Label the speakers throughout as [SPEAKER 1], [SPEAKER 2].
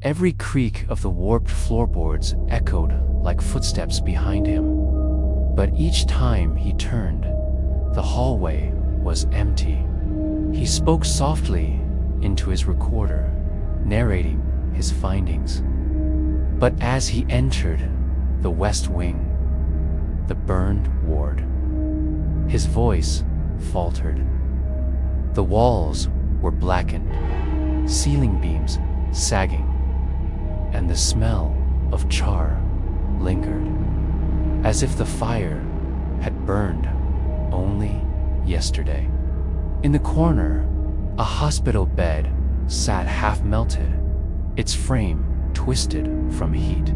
[SPEAKER 1] Every creak of the warped floorboards echoed like footsteps behind him. But each time he turned, the hallway was empty. He spoke softly into his recorder, narrating his findings. But as he entered the West Wing, the burned ward, his voice faltered. The walls were blackened, ceiling beams sagging, and the smell of char lingered, as if the fire had burned only yesterday. In the corner, a hospital bed sat half-melted, its frame twisted from heat.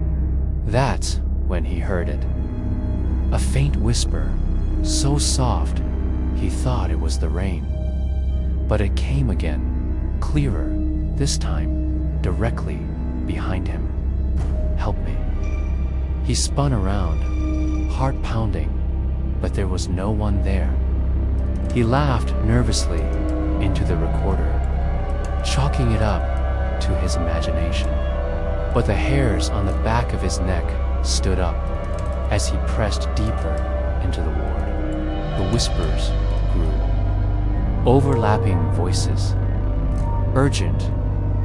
[SPEAKER 1] That's when he heard it. A faint whisper, so soft he thought it was the rain. But it came again, clearer, this time directly behind him. "Help me." He spun around, heart pounding, but there was no one there. He laughed nervously into the recorder, chalking it up to his imagination. But the hairs on the back of his neck stood up as he pressed deeper into the ward. The whispers grew. Overlapping voices, urgent,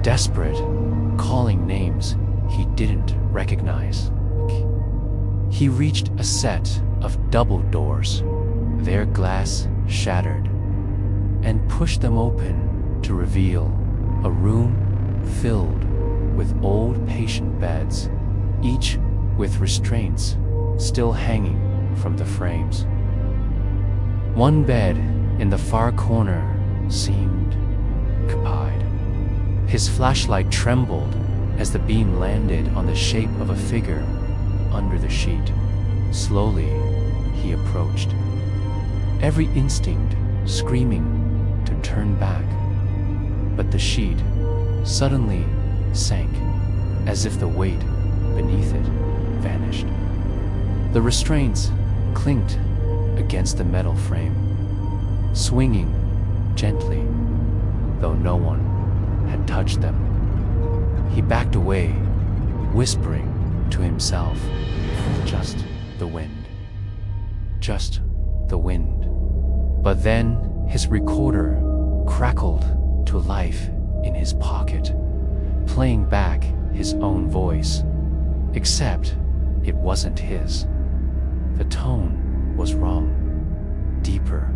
[SPEAKER 1] desperate, calling names he didn't recognize. He reached a set of double doors, their glass shattered, and pushed them open to reveal a room filled with old patient beds, each with restraints still hanging from the frames. One bed in the far corner seemed occupied. His flashlight trembled as the beam landed on the shape of a figure under the sheet. Slowly, he approached, every instinct screaming to turn back. But the sheet suddenly sank, as if the weight beneath it vanished. The restraints clinked against the metal frame, swinging gently, though no one had touched them. He backed away, whispering to himself, "Just the wind. Just the wind." But then his recorder crackled to life in his pocket, playing back his own voice, except it wasn't his. The tone was wrong, deeper,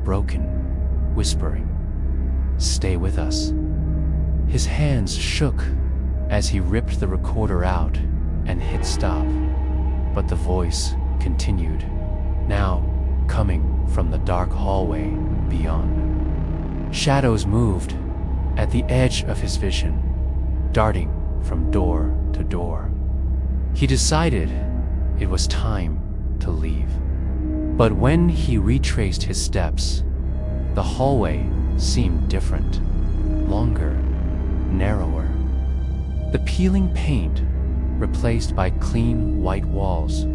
[SPEAKER 1] broken, whispering, "Stay with us." His hands shook as he ripped the recorder out and hit stop, but the voice continued, now coming from the dark hallway beyond. Shadows moved at the edge of his vision, darting from door to door. He decided it was time to leave. But when he retraced his steps, the hallway seemed different, longer, narrower. The peeling paint replaced by clean white walls,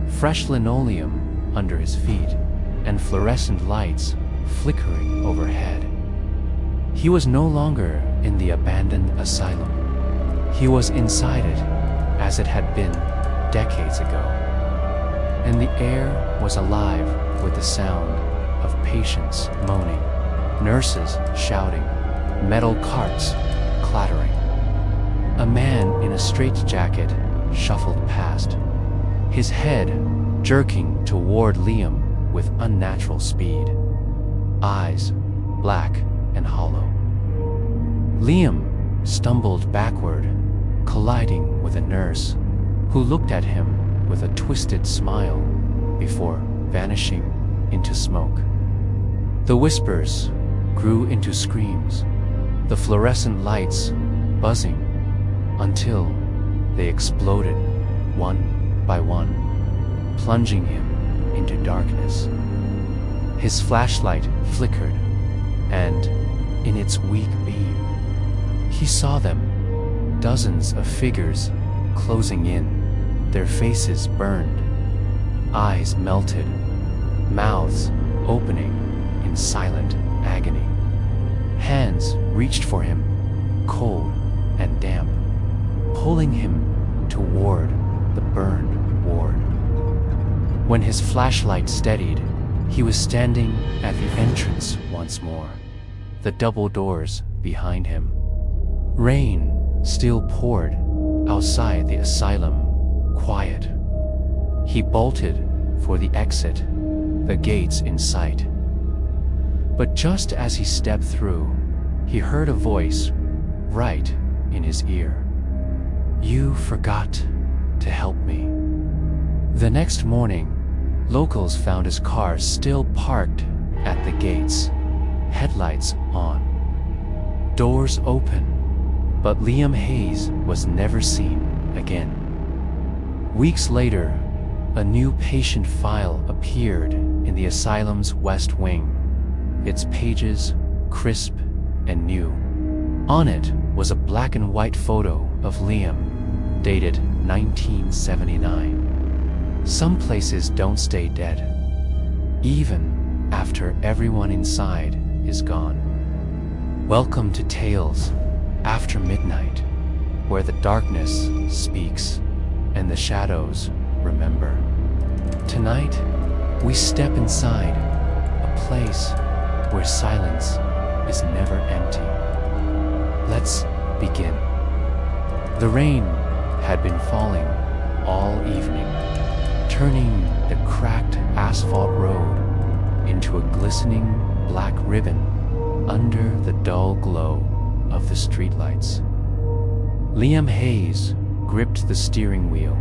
[SPEAKER 1] fresh linoleum under his feet, and fluorescent lights flickering overhead. He was no longer in the abandoned asylum. He was inside it as it had been decades ago. And the air was alive with the sound of patients moaning, nurses shouting, metal carts clattering. A man in a straitjacket shuffled past, his head jerking toward Liam with unnatural speed, eyes black and hollow. Liam stumbled backward, colliding with a nurse who looked at him with a twisted smile before vanishing into smoke. The whispers grew into screams, the fluorescent lights buzzing until they exploded one by one, plunging him into darkness. His flashlight flickered, and in its weak beam, he saw them, dozens of figures closing in, their faces burned, eyes melted, mouths opening in silent agony. Hands reached for him, cold and damp, pulling him toward the burned ward. When his flashlight steadied, he was standing at the entrance once more, the double doors behind him. Rain still poured outside the asylum, quiet. He bolted for the exit, the gates in sight. But just as he stepped through, he heard a voice right in his ear. "You forgot to help me." The next morning, locals found his car still parked at the gates, headlights on, doors open, but Liam Hayes was never seen again. Weeks later, a new patient file appeared in the asylum's west wing, its pages crisp and new. On it was a black and white photo of Liam, dated 1979. Some places don't stay dead, even after everyone inside is gone. Welcome to Tales After Midnight, where the darkness speaks and the shadows remember. Tonight, we step inside a place where silence is never empty. Let's begin. The rain had been falling all evening, turning the cracked asphalt road into a glistening black ribbon under the dull glow of the streetlights. Liam Hayes gripped the steering wheel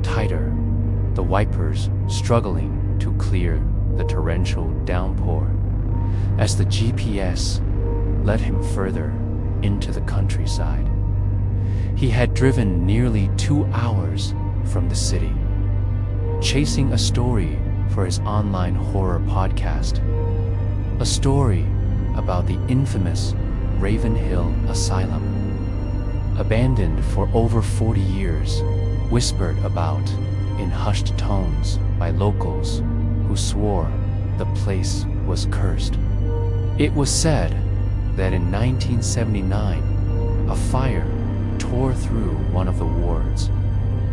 [SPEAKER 1] tighter, the wipers struggling to clear the torrential downpour, as the GPS led him further into the countryside. He had driven nearly 2 hours from the city, chasing a story for his online horror podcast, a story about the infamous Raven Hill Asylum, abandoned for over 40 years, whispered about in hushed tones by locals who swore the place was cursed. It was said that in 1979, a fire tore through one of the wards,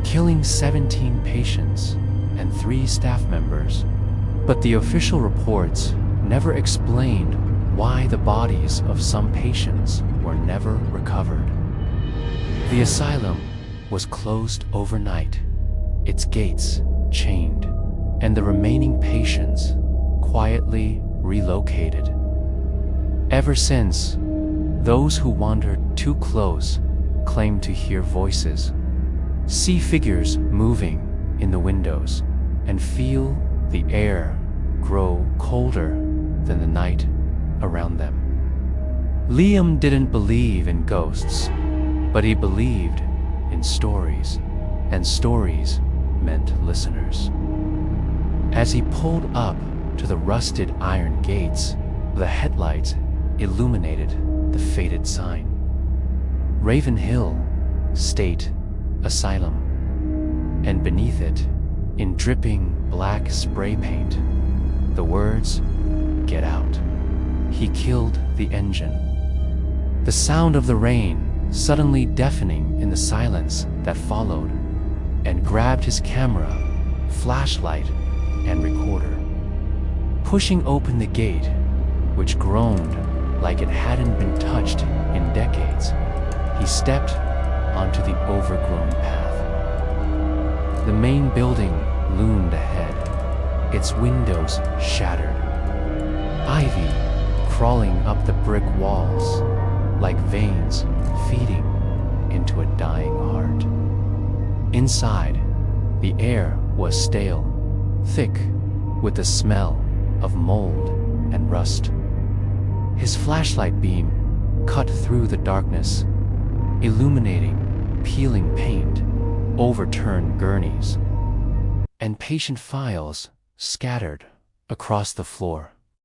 [SPEAKER 1] killing 17 patients and 3 staff members. But the official reports never explained why the bodies of some patients were never recovered. The asylum was closed overnight, its gates chained, and the remaining patients quietly relocated. Ever since, those who wandered too close claimed to hear voices, see figures moving in the windows, and feel the air grow colder than the night around them. Liam didn't believe in ghosts, but he believed in stories, and stories meant listeners. As he pulled up to the rusted iron gates, the headlights illuminated the faded sign. Raven Hill State Asylum, and beneath it, in dripping black spray paint, the words, "Get out." He killed the engine. The sound of the rain suddenly deafening in the silence that followed, and grabbed his camera, flashlight, and recorder. Pushing open the gate, which groaned like it hadn't been touched in decades, he stepped onto the overgrown path. The main building loomed ahead, its windows shattered, ivy crawling up the brick walls like veins feeding into a dying heart. Inside, the air was stale, thick with the smell of mold and rust. His flashlight beam cut through the darkness, illuminating peeling paint, overturned gurneys, and patient files scattered across the floor.